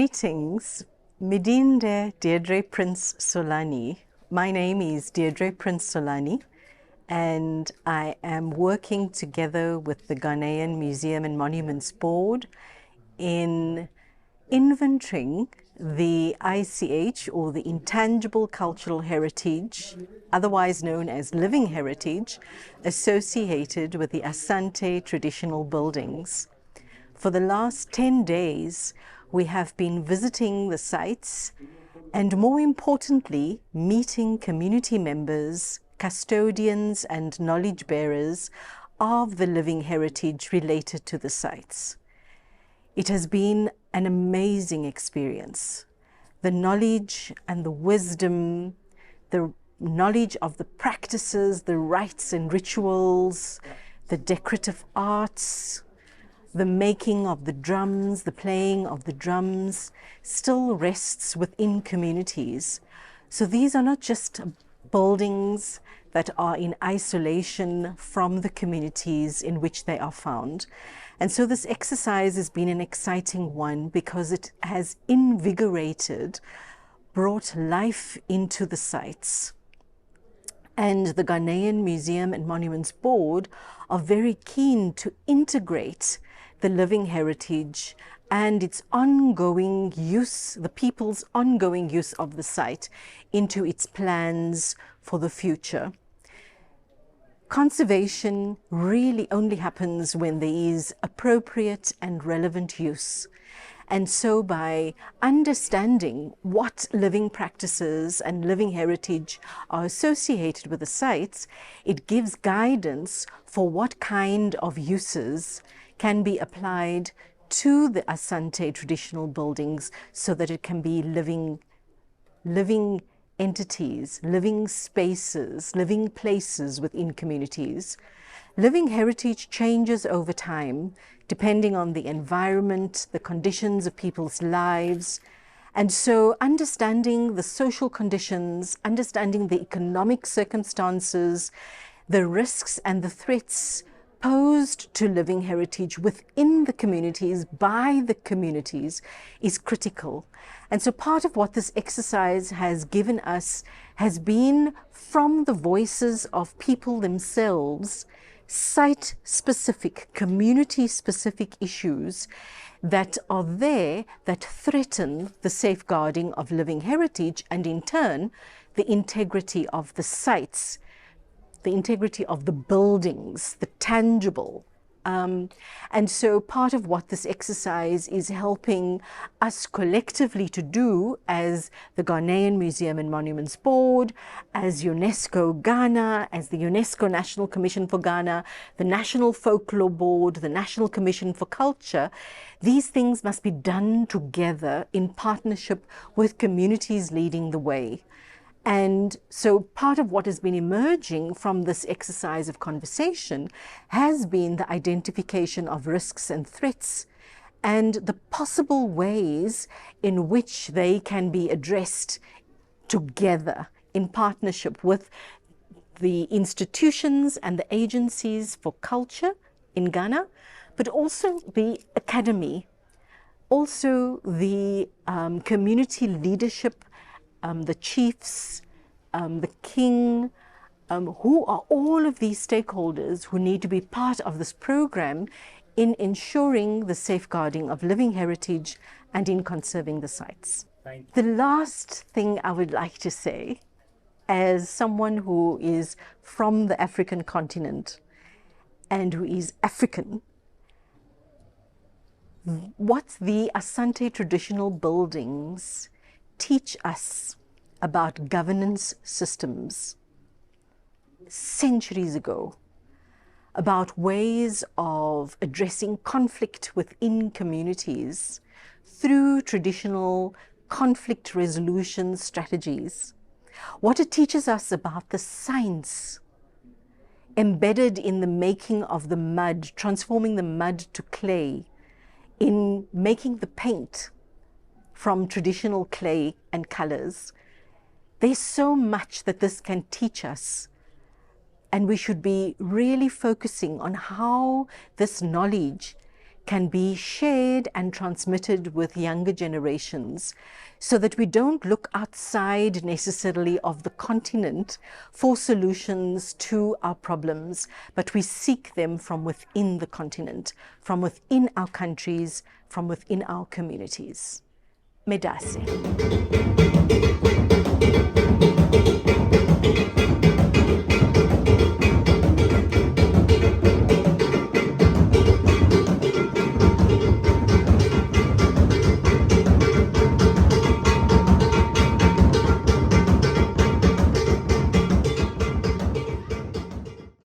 Greetings, Midinde Deirdre Prince Solani. My name is Deirdre Prince Solani, and I am working together with the Ghanaian Museum and Monuments Board in inventorying the ICH, or the Intangible Cultural Heritage, otherwise known as living heritage, associated with the Asante traditional buildings. For the last 10 days, we have been visiting the sites and, more importantly, meeting community members, custodians and knowledge bearers of the living heritage related to the sites. It has been an amazing experience. The knowledge and the wisdom, the knowledge of the practices, the rites and rituals, the decorative arts, the making of the drums, the playing of the drums, still rests within communities. So these are not just buildings that are in isolation from the communities in which they are found. And so this exercise has been an exciting one because it has invigorated, brought life into the sites. And the Ghanaian Museum and Monuments Board are very keen to integrate the living heritage and its ongoing use, the people's ongoing use of the site, into its plans for the future. Conservation really only happens when there is appropriate and relevant use. And so by understanding what living practices and living heritage are associated with the sites, it gives guidance for what kind of uses can be applied to the Asante traditional buildings so that it can be living entities, living spaces, living places within communities. Living heritage changes over time, depending on the environment, the conditions of people's lives. And so understanding the social conditions, understanding the economic circumstances, the risks and the threats posed to living heritage within the communities, by the communities, is critical. And so part of what this exercise has given us has been, from the voices of people themselves, site-specific, community-specific issues that are there that threaten the safeguarding of living heritage and, in turn, the integrity of the sites, the integrity of the buildings, the tangible. And so part of what this exercise is helping us collectively to do as the Ghanaian Museum and Monuments Board, as UNESCO Ghana, as the UNESCO National Commission for Ghana, the National Folklore Board, the National Commission for Culture, these things must be done together in partnership with communities leading the way. And so part of what has been emerging from this exercise of conversation has been the identification of risks and threats and the possible ways in which they can be addressed together in partnership with the institutions and the agencies for culture in Ghana, but also the academy, also the community leadership, the chiefs, the king, who are all of these stakeholders who need to be part of this program in ensuring the safeguarding of living heritage and in conserving the sites. The last thing I would like to say, as someone who is from the African continent and who is African, what the Asante traditional buildings teach us about governance systems centuries ago, about ways of addressing conflict within communities through traditional conflict resolution strategies. What it teaches us about the science embedded in the making of the mud, transforming the mud to clay, in making the paint from traditional clay and colors. There's so much that this can teach us, and we should be really focusing on how this knowledge can be shared and transmitted with younger generations, so that we don't look outside necessarily of the continent for solutions to our problems, but we seek them from within the continent, from within our countries, from within our communities. Medase.